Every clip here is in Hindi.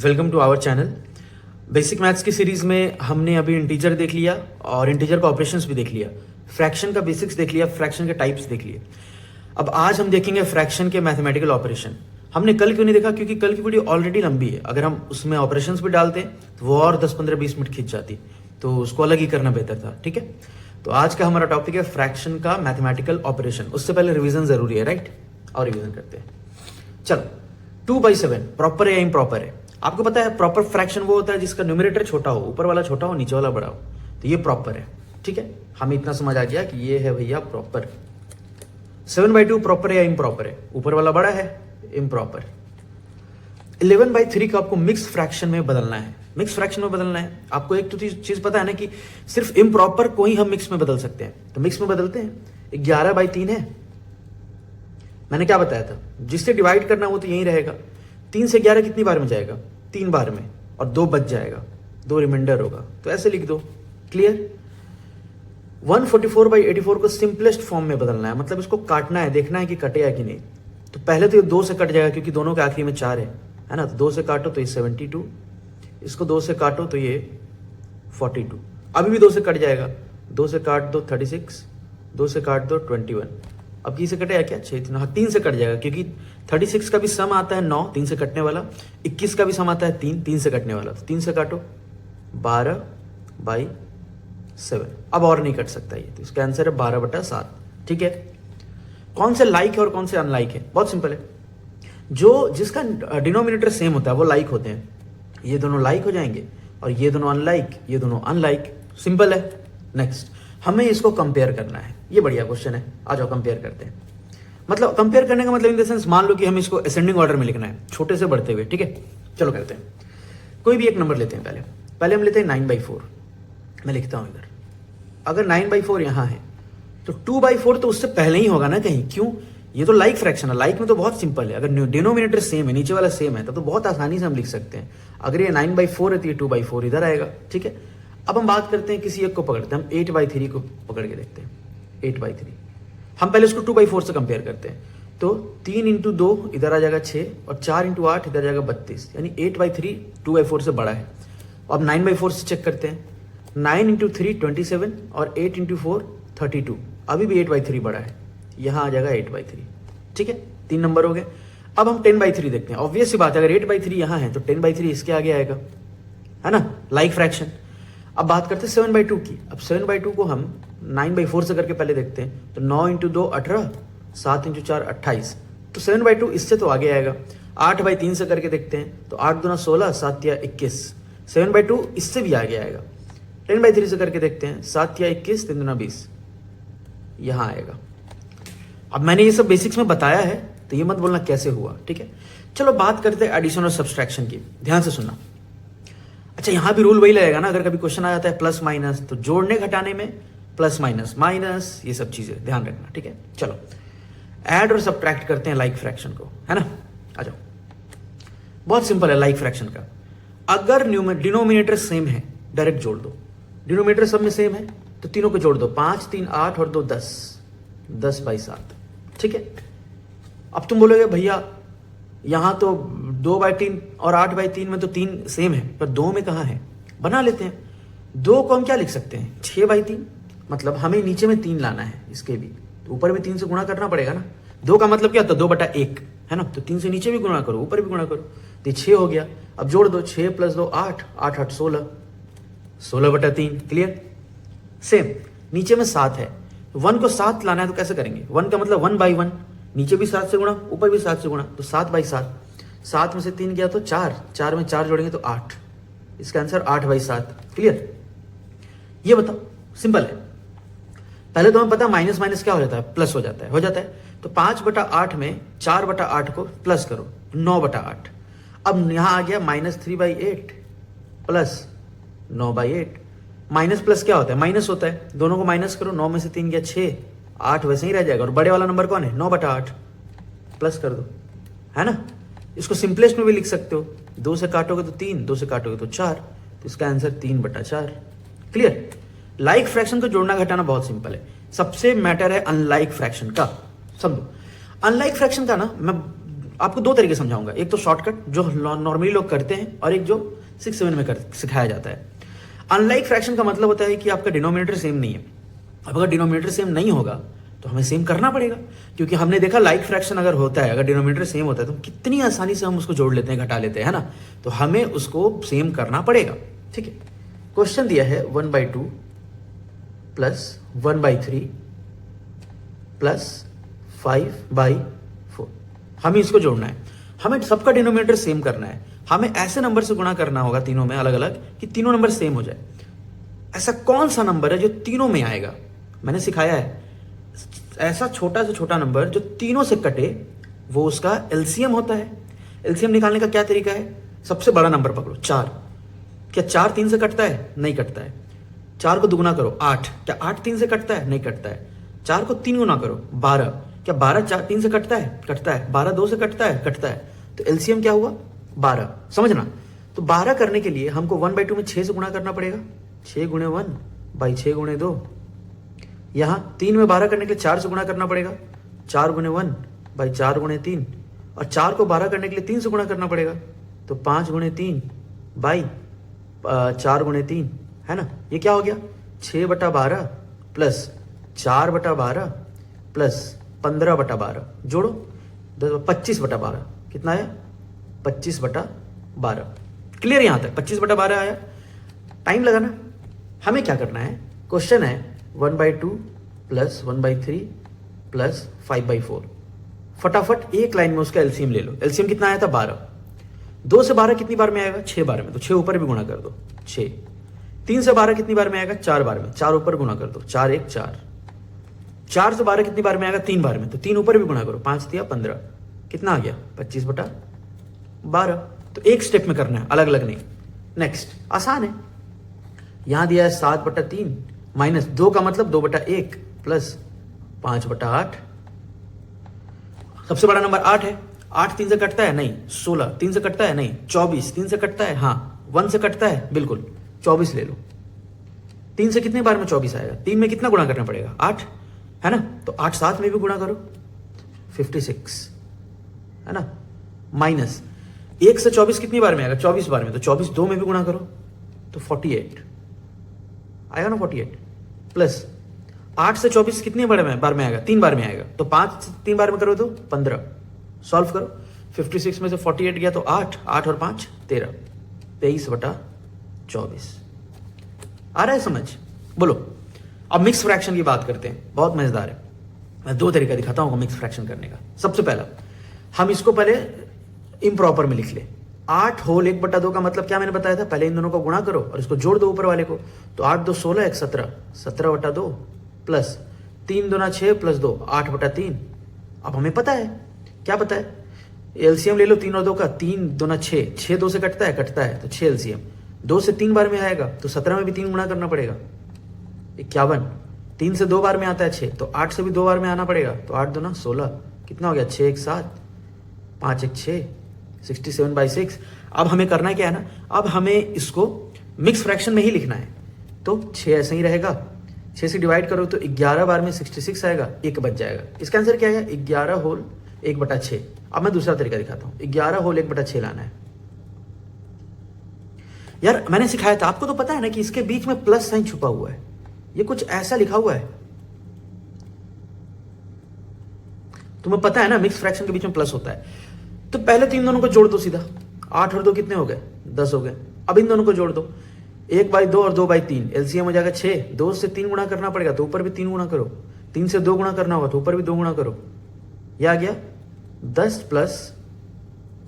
Welcome to our channel. Basic maths की सीरीज में हमने अभी इंटीजर देख लिया और इंटीजर का ऑपरेशंस भी देख लिया, फ्रैक्शन का बेसिक्स देख लिया, फ्रैक्शन के टाइप्स देख लिए। अब आज हम देखेंगे फ्रैक्शन के मैथमेटिकल ऑपरेशन। हमने कल क्यों नहीं देखा? क्योंकि कल की वीडियो ऑलरेडी लंबी है। अगर हम उसमें ऑपरेशंस भी डालते तो वो और 10-15-20 मिनट खींच जाती, तो उसको अलग ही करना बेहतर था। ठीक है, तो आज का हमारा टॉपिक है फ्रैक्शन का मैथमेटिकल ऑपरेशन। उससे पहले रिवीजन जरूरी है, राइट? और रिवीजन करते हैं। चलो, 2/7 प्रॉपर है या इम्प्रॉपर है? आपको पता है प्रॉपर फ्रैक्शन वो होता है जिसका न्यूमरेटर छोटा हो, ऊपर वाला छोटा हो, नीचे वाला बड़ा हो, तो ये प्रॉपर है। ठीक है, हमें इतना समझ आ गया कि ये है भैया प्रॉपर। 7/2 प्रॉपर है या इम्प्रॉपर है? ऊपर वाला बड़ा है, इम्प्रॉपर। 11/3 को आपको मिक्स फ्रैक्शन में बदलना है। मिक्स फ्रैक्शन में बदलना है आपको। एक तो चीज पता है ना कि सिर्फ इम्प्रॉपर को ही हम मिक्स में बदल सकते हैं, तो मिक्स में बदलते हैं। 11/3 है, मैंने क्या बताया था? जिससे डिवाइड करना वो तो यही रहेगा। 3 से 11 कितनी बार में जाएगा? 3 बार में, और 2 बच जाएगा, 2 रिमाइंडर होगा, तो ऐसे लिख दो। क्लियर? 144/84 को सिंपलेस्ट फॉर्म में बदलना है, मतलब इसको काटना है, देखना है कि कटेगा कि नहीं। तो पहले तो ये 2 से कट जाएगा क्योंकि दोनों के आखिरी में 4 है ना। तो 2 से काटो तो ये 72, इसको 2 से काटो तो ये 42। अभी भी 2 से कट जाएगा, 2 से काट दो 36, 2 से काट दो 21। अब की से कटेगा क्या? 6। हाँ, 3 से कट जाएगा क्योंकि 36 का भी सम आता है 9, 3 से कटने वाला। 21 का भी सम आता है 3, 3 से कटने वाला। तो 3 से काटो 12/7। अब और नहीं कट सकता ये, तो इसका आंसर है 12/7। ठीक है, कौन से लाइक है और कौन से अनलाइक है? बहुत सिंपल है। जो जिसका डिनोमिनेटर सेम होता है वो लाइक होते हैं। ये दोनों लाइक हो जाएंगे और ये दोनों अनलाइक, ये दोनों अनलाइक। सिंपल है। नेक्स्ट, हमें इसको कंपेयर करना है। ये बढ़िया क्वेश्चन है, आ जाओ कंपेयर करते हैं। मतलब कंपेयर करने का मतलब इन द सेंस, मान लो कि हम इसको असेंडिंग ऑर्डर में लिखना है, छोटे से बढ़ते हुए। ठीक है, चलो करते हैं। कोई भी एक नंबर लेते हैं। पहले हम लेते हैं 9/4। मैं लिखता हूं इधर। अगर 9/4 यहां है तो 2/4 तो उससे पहले ही होगा ना कहीं। क्यों? ये तो लाइक फ्रैक्शन है। लाइक में तो बहुत सिंपल है। अगर डिनोमिनेटर सेम है, नीचे वाला सेम है, तो बहुत आसानी से हम लिख सकते हैं। अगर ये 9/4 है तो ये 2/4 इधर आएगा। ठीक है, अब हम बात करते हैं किसी एक को पकड़ते हैं। हम 8/3 को पकड़ के देखते हैं। 8/3 हम पहले उसको 2/4 से कंपेयर करते हैं। तो 3 × 2 इधर आ जाएगा 6, और 4 × 8 इधर जाएगा 32, यानी 8/3 2/4 से बड़ा है। अब 9/4 से चेक करते हैं। 9 × 3 27, और 8 × 4 32। अभी भी 8/3 बड़ा है, यहां आ जाएगा 8/3। ठीक है, 3 नंबर हो गए। अब हम 10/3 देखते हैं। ऑब्वियस सी बात है, अगर 8/3 यहां है तो 10/3 इसके आगे आएगा, है ना, लाइक फ्रैक्शन। अब बात करते हैं 7/2 की। अब 7/2 को हम 9/4 से करके पहले देखते हैं। तो 9 × 2 18, 7 × 4 28। तो 7/2 इससे तो आगे आएगा। 8/3 से करके देखते हैं। तो 8 दूना 16, 7 या 21। 7/2 इससे भी आगे आएगा। 10/3 से करके देखते हैं। 7 या 21, 3 दूना 20, यहां आएगा। अब मैंने ये सब बेसिक्स में बताया है, तो ये मत बोलना कैसे हुआ। ठीक है, चलो बात करते हैं एडिशन और सब्सट्रैक्शन की। ध्यान से सुनना। अच्छा, यहां भी रूल वही लगेगा ना। अगर कभी क्वेश्चन आ जाता है प्लस माइनस, तो जोड़ने घटाने में प्लस माइनस माइनस, ये सब चीजें ध्यान रखना। ठीक है, चलो ऐड और सब्ट्रैक्ट करते हैं लाइक फ्रैक्शन को, है ना। आ जाओ, बहुत सिंपल है लाइक फ्रैक्शन का। अगर डिनोमिनेटर सेम है, डायरेक्ट जोड़ दो। डिनोमिनेटर सब में सेम है तो तीनों को जोड़ दो। 5, 3 8, और 2 10, 10/7। ठीक है, अब तुम बोलोगे भैया यहां तो 2/3 और 8/3 में तो 3 सेम है, पर 2 में कहां है? बना लेते हैं। 2 को हम क्या लिख सकते हैं? 6/3। मतलब हमें नीचे में 3 लाना है, इसके भी तो ऊपर भी 3 से गुणा करना पड़ेगा ना। 2 का मतलब क्या होता है? 2/1, है ना। तो 3 से नीचे भी गुणा करो, ऊपर भी गुणा करो, तो 6 हो गया। अब जोड़ दो, 6 + 2 8, 8 8 16, 16/3। क्लियर? सेम नीचे में 7 है, 1 को 7 लाना है तो कैसे करेंगे? 1 का मतलब 1/1, नीचे भी 7 से गुणा, ऊपर भी 7 से गुणा, तो 7/7। 7 में से 3 गया तो 4, 4 में 4 जोड़ेंगे तो 8। इसका आंसर 8/7। क्लियर? ये बताओ, सिंपल है। पहले तो हमें पता माइनस माइनस क्या हो जाता है? प्लस हो जाता है, हो जाता है। तो 5/8 में 4/8 को प्लस करो, 9/8। अब यहां आ गया -3/8 प्लस 9/8। माइनस प्लस क्या होता है? माइनस होता है। दोनों को माइनस करो, 9 में से 3 गया 6, 8 वैसे ही रह जाएगा। और बड़े वाला नंबर कौन है? 9/8, प्लस कर दो, है ना। इसको सिंपलेस्ट में भी लिख सकते हो। 2 से काटोगे तो 3, 2 से काटोगे तो 4, तो इसका आंसर 3/4। क्लियर? लाइक फ्रैक्शन को जोड़ना घटाना बहुत सिंपल है। सबसे मैटर है अनलाइक फ्रैक्शन का। समझो, अनलाइक फ्रैक्शन का ना, मैं आपको दो तरीके समझाऊंगा, एक तो शॉर्टकट जो नॉर्मली लोग करते हैं और एक जो 6-7 में सिखाया जाता है। अनलाइक फ्रैक्शन का मतलब होता है कि आपका डिनोमिनेटर सेम नहीं है। अब अगर डिनोमिनेटर सेम नहीं होगा तो हमें सेम करना पड़ेगा, क्योंकि हमने देखा लाइक फ्रैक्शन अगर होता है, अगर डिनोमिनेटर सेम होता है तो कितनी आसानी से हम उसको जोड़ लेते हैं, घटा लेते हैं, है ना। तो हमें उसको सेम करना पड़ेगा, ठीक है। क्वेश्चन दिया है 1/2 प्लस 1/3 प्लस 5/4, हमें इसको जोड़ना है। हमें सबका डिनोमिनेटर सेम करना है। हमें ऐसे नंबर से गुणा करना होगा तीनों में अलग अलग कि तीनों नंबर सेम हो जाए। ऐसा कौन सा नंबर है जो तीनों में आएगा? मैंने सिखाया है, ऐसा छोटा से छोटा नंबर जो तीनों से कटे वो उसका एलसीएम होता है। एलसीएम निकालने का क्या तरीका है? सबसे बड़ा नंबर पकड़ो 4। क्या 4 3 से कटता है? नहीं कटता है। 4 को दुगुना करो 8, क्या 8 3 से कटता है? नहीं कटता है। 4 को 3 गुना करो 12, क्या 12 3 से कटता है? कटता है। 12 2 से कटता है? कटता है। तो एलसीएम क्या हुआ? 12। समझना। तो 12 करने के लिए हमको 1/2 में 6 से गुणा करना पड़ेगा। 6 गुणे 1/6 गुणे 2। यहां 3 में 12 करने के लिए 4 से गुणा करना पड़ेगा। 4 गुणे 1/4 गुणे 3। और 4 को 12 करने के लिए 3 से गुणा करना पड़ेगा। तो 5 गुणे 3/4 गुणे 3, है ना। ये क्या हो गया? 6/12 प्लस 4/12 प्लस 15/12, जोड़ो 25/12। कितना आया? 25/12। क्लियर यहां तक? 25/12 आया। टाइम लगाना। हमें क्या करना है? क्वेश्चन है 1/2 प्लस 1/3 प्लस 5/4। फटाफट एक लाइन में उसका एलसीएम ले लो। एलसीएम कितना आया था? 12। 2 से 12 कितनी बार में आएगा? 6 बार में। तो 6 ऊपर भी गुणा कर दो 6। 3 से 12 कितनी बार में आएगा? 4 बार में। 4 ऊपर गुणा कर दो 4 1 4। 4 से 12 कितनी बार में आएगा? 3 बार में। तो 3 ऊपर भी गुणा करो 5 3 15। कितना आ गया? 25/12। तो एक स्टेप में करना है, अलग अलग नहीं। नेक्स्ट आसान है। यहां दिया है 7/3 माइनस 2 का मतलब 2/1 प्लस 5/8। सबसे बड़ा नंबर 8 है। 8 3 से कटता है? नहीं। 16 3 से कटता है? नहीं। 24 3 से कटता है? हाँ। 1 से कटता है? बिल्कुल। 24 ले लो। 3 से कितने बार में 24 आएगा? 3 में कितना गुणा करना पड़ेगा? 8, है ना। तो 8 7 में भी गुणा करो 56, है ना। माइनस 1 से 24 कितनी बार में आएगा? 24 बार में। तो 24 2 में भी गुणा करो तो 48 आएगा ना। 48 प्लस 8 से 24 कितनी बार में आएगा? 3 बार में आएगा। तो 5 से 3 बार में करो तो 15। सॉल्व करो। 56 में से 48 गया तो 8 8 और 5 13। 23/24 आ रहा है समझ? बोलो। अब मिक्स फ्रैक्शन की बात करते हैं, बहुत मजेदार है। मैं 2 तरीका दिखाता हूं मिक्स फ्रैक्शन करने का। सबसे पहला हम इसको पहले इम्प्रॉपर में लिख ले। 8 होल 1/2 का मतलब क्या मैंने बताया था? पहले इन दोनों को गुणा करो और इसको जोड़ दो ऊपर वाले को। तो 8 2 16 1 17 17/2 प्लस 3 2 6 प्लस 2 8/3। अब हमें पता है, क्या पता है? एलसीएम ले लो 3 और 2 का। 3 2 6, 6 2 से कटता है? कटता है। तो 6 एलसीएम 2 से 3 बार में आएगा तो 17 में भी 3 गुणा करना पड़ेगा 51। 3 से 2 बार में आता है 6, तो 8 से भी 2 बार में आना पड़ेगा। तो 8 2 16, कितना हो गया? 6 1 7 5 1 6 67/6। अब हमें करना क्या है ना, अब हमें इसको मिक्स फ्रैक्शन में ही लिखना है। तो 6 ऐसे ही रहेगा। 6 से डिवाइड करो तो 11 बार में 66 आएगा, 1 बच जाएगा। इसका आंसर क्या है? 11 होल 1/6। अब मैं दूसरा तरीका दिखाता हूं। 11 होल 1/6 लाना है। यार मैंने सिखाया था, आपको तो पता है ना कि इसके बीच में प्लस साइन छुपा हुआ है। ये कुछ ऐसा लिखा हुआ है, तुम्हें पता है ना मिक्स फ्रैक्शन के बीच में प्लस होता है। तो पहले तो इन दोनों को जोड़ दो सीधा। 8 और 2 कितने हो गए? 10 हो गए। अब इन दोनों को जोड़ दो। 1/2 और 2/3 एलसीएम हो जाएगा 6। 2 से 3 गुणा करना पड़ेगा तो ऊपर भी 3 गुणा करो। 3 से 2 गुणा करना होगा तो ऊपर भी 2 गुणा करो। यह आ गया 10 प्लस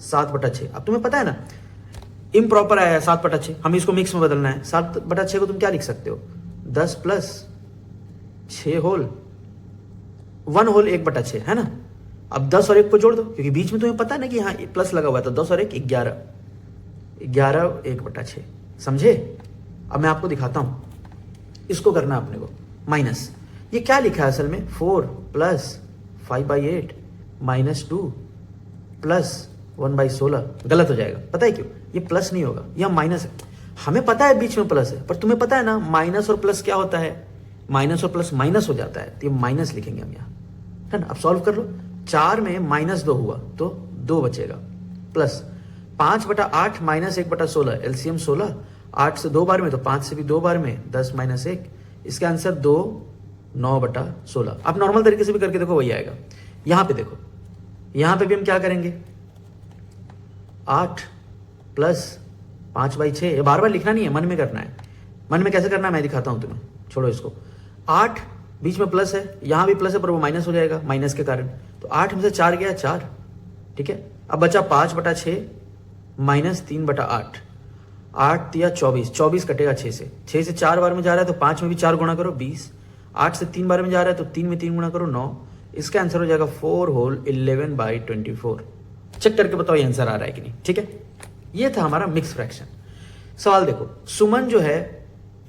7/6। अब तुम्हें पता है ना इम्प्रॉपर आया है 7/6, हमें इसको मिक्स में बदलना है। 7/6 को तुम क्या लिख सकते हो? 10 प्लस 6 होल 1 होल 1/6, है ना। अब 10 और 1 को जोड़ दो, क्योंकि बीच में तुम्हें पता है ना कि यहाँ प्लस लगा हुआ है। तो 10 और 1 11, 11 1/6। समझे? अब मैं आपको दिखाता हूं। इसको करना अपने को माइनस। ये क्या लिखा है असल में? 4 प्लस 5/8 माइनस 2 प्लस 1/16। गलत हो जाएगा। पता है क्यों? ये प्लस नहीं होगा, यह माइनस है। हमें पता है बीच में प्लस है, पर तुम्हें पता है ना माइनस और प्लस क्या होता है? माइनस और प्लस माइनस हो जाता है। तो ये माइनस लिखेंगे हम यहाँ, है ना। अब सॉल्व कर लो। 4 में -2 हुआ तो 2 बचेगा, प्लस 5/8 माइनस 1/16, एलसीएम 16, 8 से 2 बार में तो 5 से भी 2 बार में, 10 माइनस 1, इसका आंसर 2, 9/16। आप नॉर्मल तरीके से भी करके देखो, वही आएगा। यहां पे देखो, यहां पे भी हम क्या करेंगे, 8 प्लस 5/6, ये बार बार लिखना नहीं है, मन में करना है। मन में कैसे करना है मैं दिखाता हूं तुम्हें, छोड़ो इसको। 8 बीच में प्लस है, यहां भी प्लस है पर वो माइनस हो जाएगा माइनस के कारण, तो 8 में से 4 गया 4, ठीक है। अब बचा 5/6 माइनस 3/8, 8 दिया 24, 24 कटेगा 6 से, 6 से 4 बार में जा रहा है तो 5 में भी 4 गुणा करो 20, 8 से 3 बार में जा रहा है तो 3 में 3 गुणा करो 9, इसका आंसर हो जाएगा 4 होल 11/24। चेक करके बताओ ये आंसर आ रहा है कि नहीं, ठीक है। ये था हमारा मिक्स फ्रैक्शन। सवाल देखो, सुमन जो है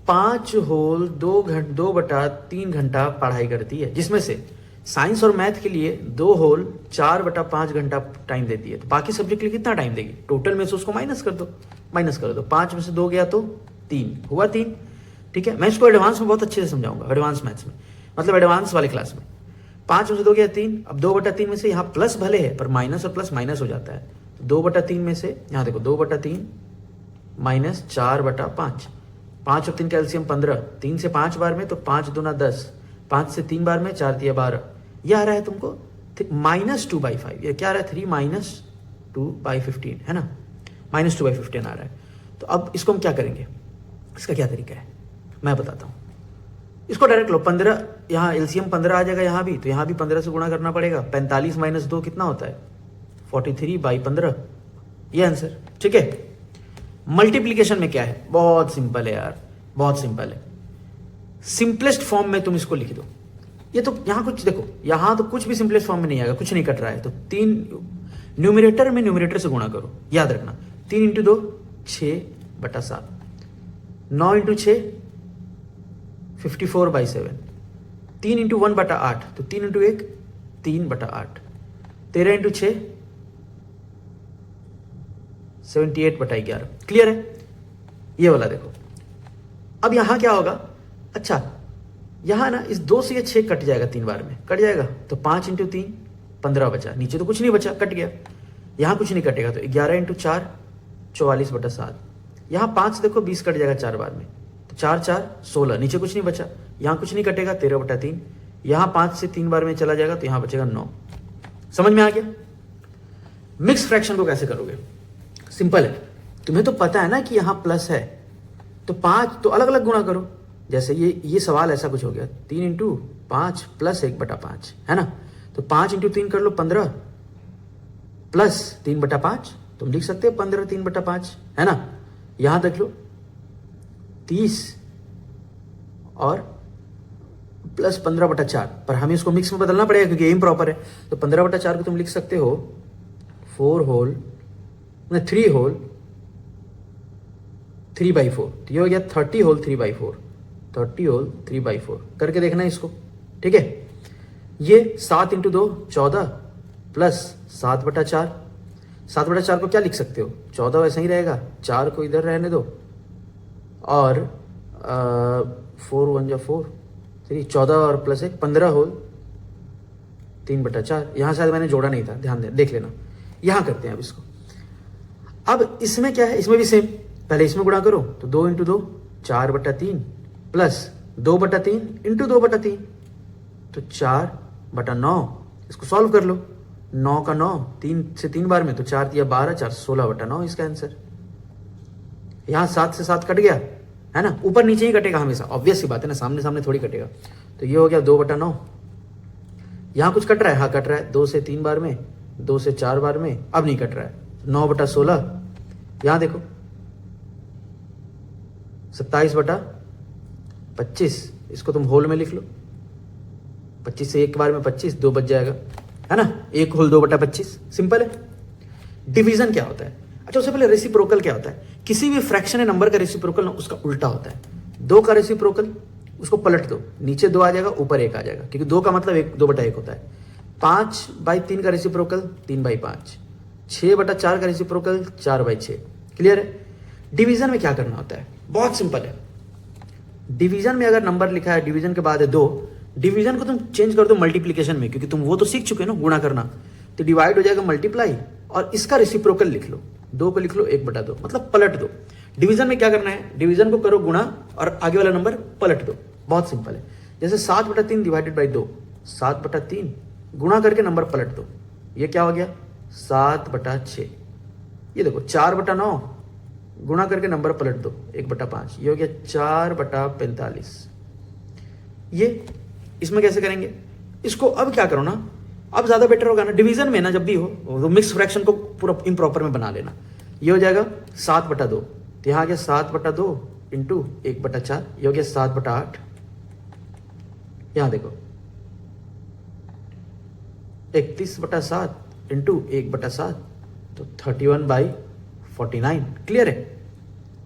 5 होल 2/3 घंटा पढ़ाई करती है, जिसमें से साइंस और मैथ के लिए 2 होल 4/5 घंटा टाइम देती है, तो बाकी सब्जेक्ट के लिए कितना टाइम देगी? टोटल में से उसको माइनस कर दो, 5 में से 2 गया तो 3 हुआ 3, ठीक है। मैं इसको एडवांस में बहुत अच्छे से समझाऊंगा, एडवांस मैथ्स में, मतलब एडवांस वाले क्लास में। 5 में से 2 गया 3, अब 2/3 में से यहाँ प्लस भले है पर माइनस और प्लस माइनस हो जाता है, तो 2/3 में से यहाँ देखो 2/3 माइनस 4/5, 5 और 3 का एलसीएम 15, 3 से 5 बार में तो 5 दूना 10, 5 से 3 बार में 4 दिया 12, यह आ रहा है तुमको -2/5, ये क्या आ रहा है 3 - 2/15 है ना, -2/15 आ रहा है। तो अब इसको हम क्या करेंगे, इसका क्या तरीका है मैं बताता हूँ। इसको डायरेक्ट लो, 15 यहाँ एलसीएम 15 आ जाएगा, यहाँ भी तो यहाँ भी 15 से गुणा करना पड़ेगा, 45 - 2 कितना होता है 43/15, ये आंसर, ठीक है। मल्टीप्लीकेशन में क्या है, बहुत सिंपल है यार, बहुत सिंपल है। सिंपलेस्ट फॉर्म में तुम इसको लिख दो, ये तो यहां कुछ देखो, यहां तो कुछ भी सिंपलेस्ट फॉर्म में नहीं आएगा, कुछ नहीं कट रहा है, तो 3 न्यूमरेटर में न्यूमरेटर से गुणा करो, याद रखना 3 × 2 6/7, 9 × 6 54/7, 3 × 1/8 तो 3 × 1 3/8, 13 × 6 78/11, क्लियर है। ये वाला देखो, अब यहां क्या होगा, अच्छा यहां ना इस 2 से ये 6 कट जाएगा, 3 बार में कट जाएगा, तो 5 × 3 15 बचा, नीचे तो कुछ नहीं बचा, कट गया। यहां कुछ नहीं कटेगा, तो 11 × 4 44/7, यहां 5 देखो 20 कट जाएगा 4 बार में, तो 4 × 4 16, नीचे कुछ नहीं बचा, यहां कुछ नहीं कटेगा 13/3, यहां 5 से 3 बार में चला जाएगा तो यहां बचेगा 9। समझ में आ गया। मिक्स फ्रैक्शन को कैसे करोगे, सिंपल है, तुम्हें तो पता है ना कि यहां प्लस है, तो 5 तो अलग अलग गुणा करो, जैसे ये सवाल ऐसा कुछ हो गया, 3 × 5 + 1/5 है ना, तो 5 × 3 कर लो 15 प्लस 3/5, तुम लिख सकते हो 15 3/5 है ना। यहां देख लो 30 और प्लस 15/4, पर हमें इसको मिक्स में बदलना पड़ेगा क्योंकि इम्प्रॉपर है, तो 15/4 को तुम लिख सकते हो 3 होल 3/4, तो ये हो गया 30 होल 3/4, 30 होल 3/4 करके देखना है इसको, ठीक है। ये 7 × 2 14 प्लस 7/4, 7/4 को क्या लिख सकते हो, 14 वैसा ही रहेगा, 4 को इधर रहने दो, और 4 × 1 = 4, 3 14 और प्लस 1 15 होल 3/4, यहां शायद मैंने जोड़ा नहीं था, ध्यान दे देख लेना। यहां करते हैं अब इसको, अब इसमें क्या है, इसमें भी सेम, पहले इसमें गुणा करो, तो 2 × 2 4/3 प्लस 2/3 × 2/3, तो 4/9, इसको सॉल्व कर लो, 9 का 9, 3 से 3 बार में तो 4 दिया 12, 4 16/9 इसका आंसर। यहां 7 से 7 कट गया है ना, ऊपर नीचे ही कटेगा हमेशा, ऑब्वियस सी बात है ना, सामने सामने थोड़ी कटेगा, तो ये हो गया 2/9। यहां कुछ कट रहा है, हाँ कट रहा है, 2 से 3 बार में, 2 से 4 बार में, अब नहीं कट रहा है, 9/16, यहां देखो 27/25, इसको तुम होल में लिख लो, 25 से एक बार में 25, 2 बच जाएगा है ना, 1 होल 2/25, सिंपल है। डिवीजन क्या होता है, अच्छा उससे पहले रेसिप्रोकल क्या होता है, किसी भी फ्रैक्शन है नंबर का रेसिप्रोकल ना उसका उल्टा होता है, 2 का रेसिप्रोकल उसको पलट दो, नीचे 2 आ जाएगा ऊपर 1 आ जाएगा, क्योंकि 2 का मतलब 2/1 होता है। 5/3 का रेसिप्रोकल 3/5, 6/4 का रेसिप्रोकल 4/6, क्लियर है। डिवीजन में क्या करना होता है, बहुत सिंपल है। डिवीजन में अगर नंबर लिखा है, डिवीजन के बाद है 2, डिवीजन को तुम चेंज कर दो मल्टीप्लीकेशन में, क्योंकि तुम वो तो सीख चुके हो ना गुणा करना, तो डिवाइड हो जाएगा मल्टीप्लाई और इसका रेसिप्रोकल लिख लो, 2 को लिख लो 1/2, मतलब पलट दो। डिवीजन में क्या करना है, डिवीजन को करो गुणा और आगे वाला नंबर पलट दो, बहुत सिंपल है। जैसे 7/3 डिवाइडेड बाई 2, 7/3 गुणा करके नंबर पलट दो, ये क्या हो गया 7/6। ये देखो 4/9 गुणा करके नंबर पलट दो 1/5, ये हो गया 4/45। ये इसमें कैसे करेंगे इसको, अब क्या करो ना, अब ज्यादा बेटर होगा ना, डिवीजन में ना जब भी हो तो मिक्स फ्रैक्शन को पूरा इम्प्रॉपर में बना लेना। ये हो जाएगा 7/2, तो यहाँ आ गया 7/2 इंटू 1/4, ये हो गया 7/8। यहां देखो 31/7 इंटू 1/7, तो 31/49। क्लियर है,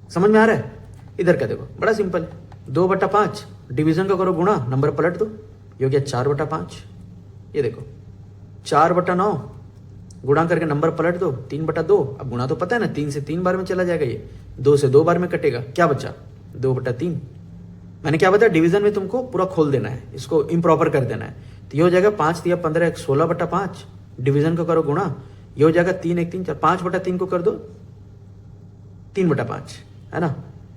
समझ में आ रहा है। इधर का देखो बड़ा सिंपल है, 2/5 डिवीजन का करो गुणा, नंबर पलट दो, ये हो गया 4/5। ये देखो 4/9 गुणा करके नंबर पलट दो 3/2। अब गुणा तो पता है ना, 3 से 3 बार में चला जाएगा, ये 2 से 2 बार में कटेगा, क्या बचा 2/3। मैंने क्या बताया, डिवीजन में तुमको पूरा खोल देना है, इसको इम्प्रॉपर कर देना है। तो ये हो जाएगा 5 × 15 16/5, डिवीजन को करो गुणा, ये हो जाएगा 3 1 3 4, 5/3 को कर दो 3/5, है ना।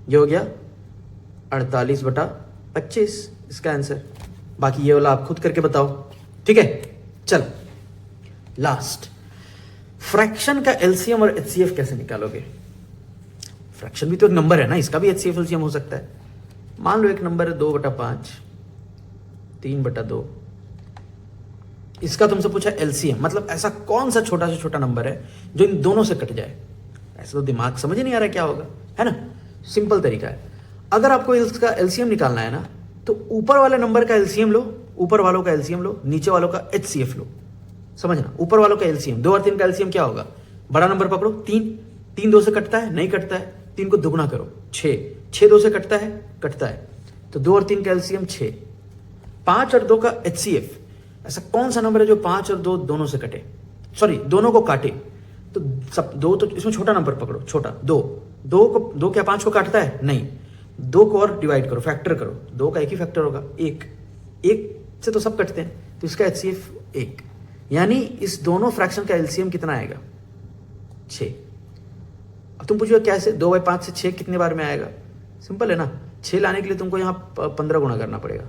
ये हो गया 48/25 इसका आंसर। बाकी ये वाला आप खुद करके बताओ, ठीक है। चल लास्ट, फ्रैक्शन का एलसीएम और एचसीएफ कैसे निकालोगे। फ्रैक्शन भी तो एक नंबर है ना, इसका भी एचसीएफ एलसीएम हो सकता है। मान लो एक नंबर है 2/5, 3/2, इसका तुमसे पूछा एलसीएम, मतलब ऐसा कौन सा छोटा से छोटा नंबर है जो इन दोनों से कट जाए। ऐसा तो दिमाग समझ ही नहीं आ रहा क्या होगा, है ना। सिंपल तरीका है, अगर आपको इसका एलसीएम निकालना है ना, तो ऊपर वाले नंबर का एलसीएम लो, ऊपर वालों का एलसीएम लो, नीचे वालों का एचसीएफ लो। समझना, ऊपर वालों का एलसीएम 2 और 3 का एलसीएम क्या होगा, बड़ा नंबर पकड़ो 3, 3 2 से कटता है, नहीं कटता है, 3 को दुगुना करो 6, 6 2 से कटता है, कटता है, तो 2 और 3 का एलसीएम 6। 5 और 2 का एचसीएफ, ऐसा कौन सा नंबर है जो 5 और 2 दोनों से कटे, सॉरी दोनों को काटे। तो सब 2 तो इसमें छोटा नंबर पकड़ो, छोटा 2 क्या 5 को काटता है, नहीं, 2 को और डिवाइड करो, फैक्टर करो, 2 का एक ही फैक्टर होगा, 1 से तो सब कटते हैं, तो इसका एचसीएफ 1, यानी इस दोनों फ्रैक्शन का एलसीएम कितना आएगा 6। अब तुम पूछो कैसे, 2/5 से 6 कितने बार में आएगा, सिंपल है ना, 6 लाने के लिए तुमको यहाँ 15 गुणा करना पड़ेगा,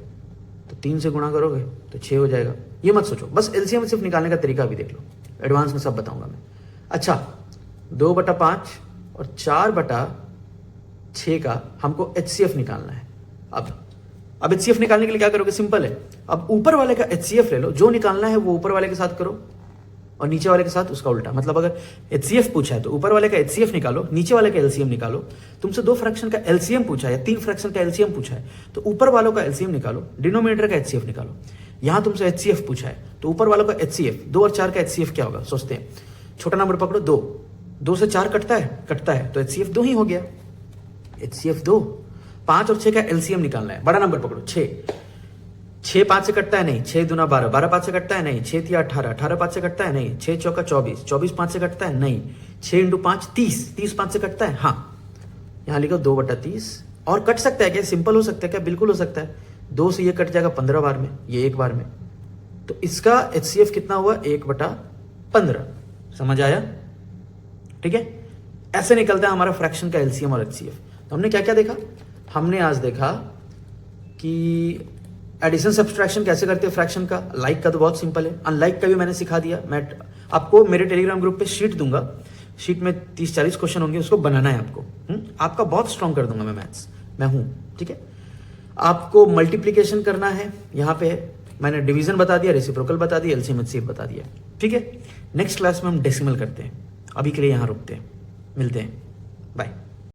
तो 3 से गुणा करोगे तो 6 हो जाएगा। ये मत सोचो, बस एलसीएम सिर्फ निकालने का तरीका भी देख लो, एडवांस में सब बताऊंगा मैं। अच्छा 2/5 और 4/6 का हमको एचसीएफ निकालना है। अब एचसीएफ निकालने के लिए क्या करोगे, सिंपल है, अब ऊपर वाले का एचसीएफ ले लो, जो निकालना है वो ऊपर वाले के साथ करो और नीचे वाले के साथ उसका उल्टा। मतलब अगर एचसीएफ पूछा है तो ऊपर वाले का एचसीएफ निकालो, नीचे वाले का एलसीएम निकालो। तुमसे 2 फ्रैक्शन का एलसीएम पूछा है या 3 फ्रैक्शन का एलसीएम पूछा है तो ऊपर वालों का एलसीएम निकालो, डिनोमिनेटर का एचसीएफ निकालो। यहां तुमसे एचसीएफ पूछा है तो ऊपर वालों का एचसीएफ, 2 और 4 का एचसीएफ क्या होगा, सोचते हैं। छोटा नंबर पकड़ो 2 से 4 कटता है, तो एचसीएफ 2 ही हो गया, एचसीएफ 2। 5 और 6 का एलसीएम निकालना है, बड़ा नंबर पकड़ो 6 5 से कटता है, नहीं, 6 दूना 12, 12 5 से कटता है, नहीं, 6 3 18, 18 5 से कटता है, नहीं, 6 चौका 24, 24 5 से कटता है, नहीं, 6 × 5 30, 30 5 से कटता है, हाँ, यहां लिखो 2/30। और कट सकता है क्या, सिंपल हो सकता है क्या, बिल्कुल हो सकता है, 2 से ये कट जाएगा 15 बार में, ये 1 बार में, तो इसका एचसीएफ कितना हुआ 1/15। समझ आया, ठीक है। ऐसे निकलता है हमारा फ्रैक्शन का एलसीएम और एचसीएफ। तो हमने क्या क्या देखा, हमने आज देखा कि एडिशन सब्सट्रैक्शन कैसे करते हैं फ्रैक्शन का, लाइक का तो बहुत सिंपल है, अनलाइक का भी मैंने सिखा दिया। मैं आपको मेरे टेलीग्राम ग्रुप पे शीट दूंगा, शीट में 30-40 क्वेश्चन होंगे, उसको बनाना है आपको। आपका बहुत स्ट्रॉन्ग कर दूंगा मैं मैथ्स, मैं हूं, ठीक है। आपको मल्टीप्लीकेशन करना है, यहाँ पे मैंने डिवीजन बता दिया, रेसिप्रोकल बता दिया, एलसीएम एचसीएफ बता दिया, ठीक है। नेक्स्ट क्लास में हम डेसिमल करते हैं, अभी के लिए यहाँ रुकते हैं, मिलते हैं, बाय।